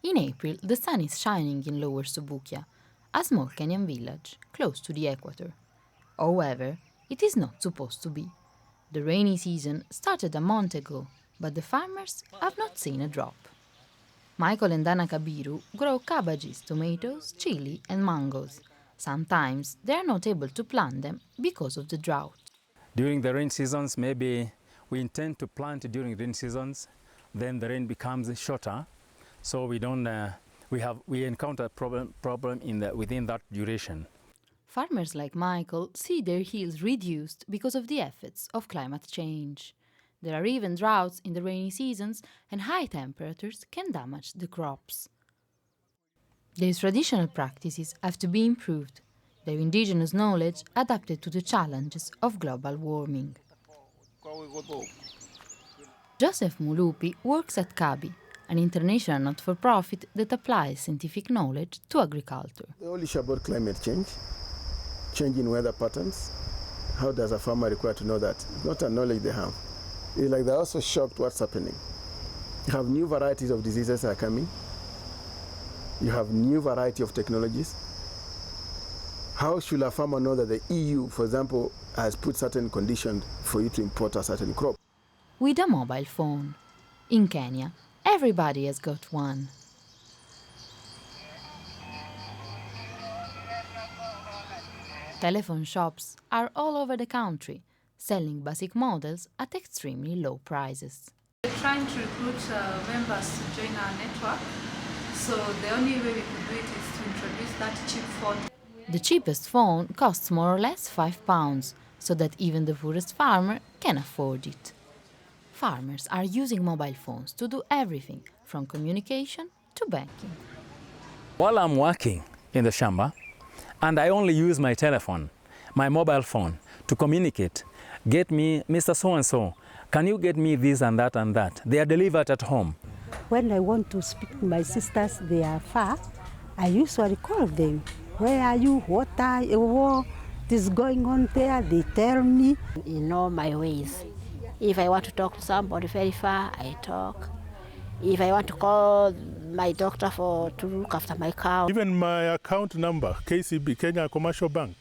In April, the sun is shining in Lower Subukia, a small Kenyan village close to the equator. However, it is not supposed to be. The rainy season started a month ago, but the farmers have not seen a drop. Michael and Anna Kabiru grow cabbages, tomatoes, chili, and mangoes. Sometimes they are not able to plant them because of the drought. During the rain seasons, maybe we intend to plant during rain seasons, then the rain becomes shorter, so we encounter problem within that duration. Farmers like Michael see their yields reduced because of the effects of climate change. There are even droughts in the rainy seasons, and high temperatures can damage the crops. Their traditional practices have to be improved, their indigenous knowledge adapted to the challenges of global warming. Joseph Mulupi works at CABI, an international not-for-profit that applies scientific knowledge to agriculture. The whole issue about climate change, changing weather patterns, how does a farmer require to know that? It's not a knowledge they have. It's like they're also shocked what's happening. You have new varieties of diseases that are coming. You have new variety of technologies. How should a farmer know that the EU, for example, has put certain conditions for you to import a certain crop? With a mobile phone. In Kenya, everybody has got one. Telephone shops are all over the country, selling basic models at extremely low prices. We're trying to recruit members to join our network, so the only way we could do it is to introduce that cheap phone. The cheapest phone costs more or less £5, so that even the poorest farmer can afford it. Farmers are using mobile phones to do everything, from communication to banking. While I'm working in the shamba, and I only use my telephone, my mobile phone, to communicate, get me, Mr. So-and-so, can you get me this and that and that? They are delivered at home. When I want to speak to my sisters, they are far, I usually call them. Where are you? What is going on there? They tell me. You know my ways. If I want to talk to somebody very far, I talk. If I want to call my doctor to look after my cow. Even my account number, KCB, Kenya Commercial Bank,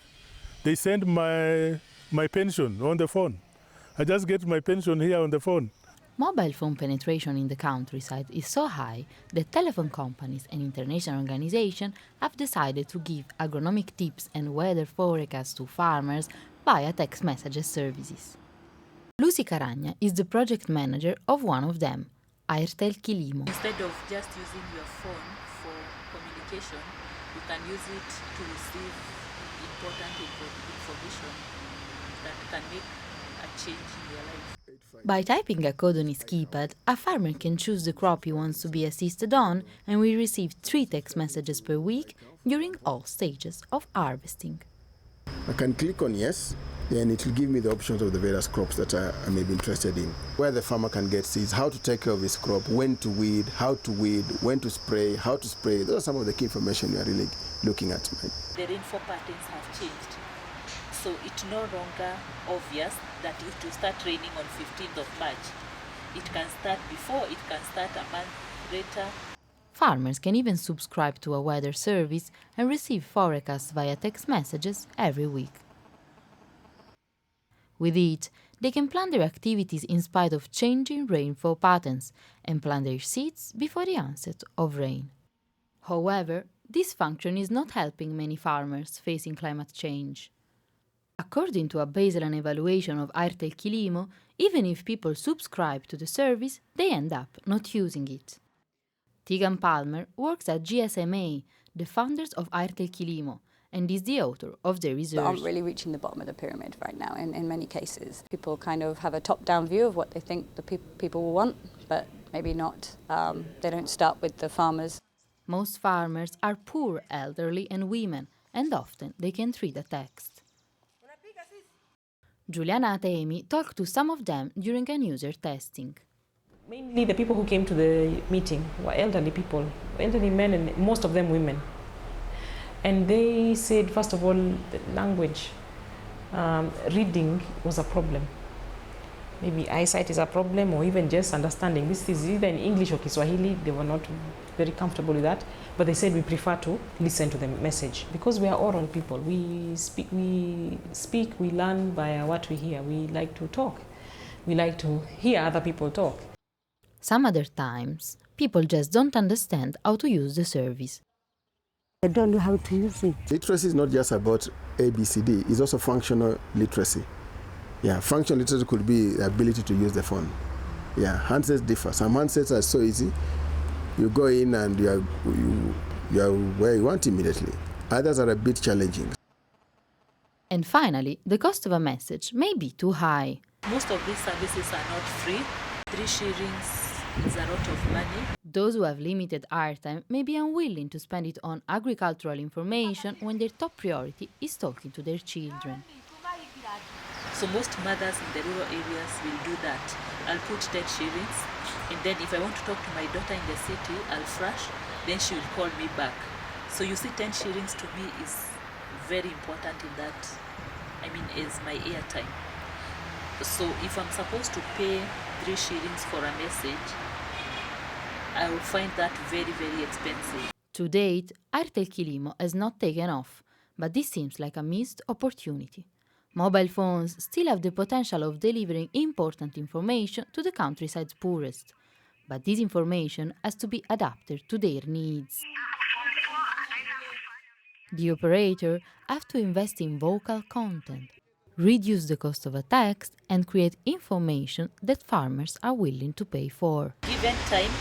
they send my pension on the phone. I just get my pension here on the phone. Mobile phone penetration in the countryside is so high that telephone companies and international organizations have decided to give agronomic tips and weather forecasts to farmers via text messages services. Lucy Caragna is the project manager of one of them, Airtel Kilimo. Instead of just using your phone for communication, you can use it to receive important information that can make a change in your life. By typing a code on his keypad, a farmer can choose the crop he wants to be assisted on and will receive 3 text messages per week during all stages of harvesting. I can click on yes, then it will give me the options of the various crops that I may be interested in. Where the farmer can get seeds, how to take care of his crop, when to weed, how to weed, when to spray, how to spray. Those are some of the key information we are really looking at. The rainfall patterns have changed. So it's no longer obvious that it will start raining on 15th of March. It can start before, it can start a month later. Farmers can even subscribe to a weather service and receive forecasts via text messages every week. With it, they can plan their activities in spite of changing rainfall patterns and plant their seeds before the onset of rain. However, this function is not helping many farmers facing climate change. According to a baseline evaluation of Airtel Kilimo, even if people subscribe to the service, they end up not using it. Tegan Palmer works at GSMA, the founders of Airtel Kilimo, and is the author of the research. Aren't really reaching the bottom of the pyramid right now in many cases. People kind of have a top-down view of what they think the people will want, but maybe not. They don't start with the farmers. Most farmers are poor, elderly and women, and often they can't read a text. Giuliana Atemi talked to some of them during a user testing. Mainly the people who came to the meeting were elderly people, elderly men and most of them women. And they said, first of all, the language, reading was a problem. maybe eyesight is a problem, or even just understanding. This is either in English or Kiswahili. They were not very comfortable with that, but they said we prefer to listen to the message because we are oral people. We speak, we learn by what we hear. We like to talk. We like to hear other people talk. Some other times, people just don't understand how to use the service. I don't know how to use it. Literacy is not just about ABCD, it's also functional literacy. Yeah, functional literacy could be the ability to use the phone. Yeah, handsets differ. Some handsets are so easy. You go in and you are where you want immediately. Others are a bit challenging. And finally, the cost of a message may be too high. Most of these services are not free. 3 shillings is a lot of money. Those who have limited airtime may be unwilling to spend it on agricultural information when their top priority is talking to their children. So most mothers in the rural areas will do that. I'll put 10 shillings, and then if I want to talk to my daughter in the city, I'll flash, then she will call me back. So you see, 10 shillings to me is very important in that, is my airtime. So if I'm supposed to pay 3 shillings for a message, I will find that very, very expensive. To date, Airtel Kilimo has not taken off, but this seems like a missed opportunity. Mobile phones still have the potential of delivering important information to the countryside's poorest, but this information has to be adapted to their needs. The operator have to invest in vocal content, reduce the cost of a text, and create information that farmers are willing to pay for. Given time,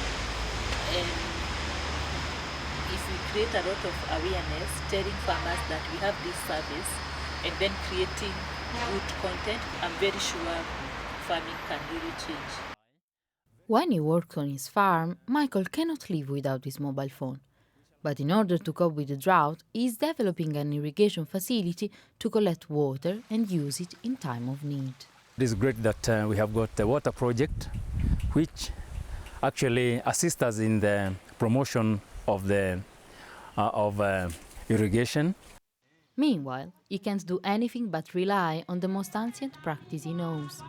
if we create a lot of awareness, telling farmers that we have this service, and then creating good content, I'm very sure farming can really change. When he works on his farm, Michael cannot live without his mobile phone. But in order to cope with the drought, he is developing an irrigation facility to collect water and use it in time of need. It is great that we have got the water project, which actually assists us in the promotion of irrigation. Meanwhile, he can't do anything but rely on the most ancient practice he knows.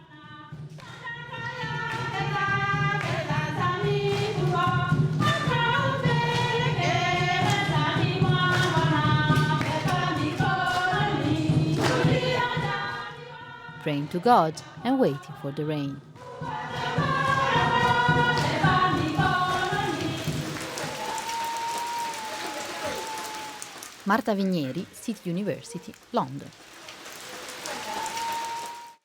Praying to God and waiting for the rain. Marta Vigneri, City University, London.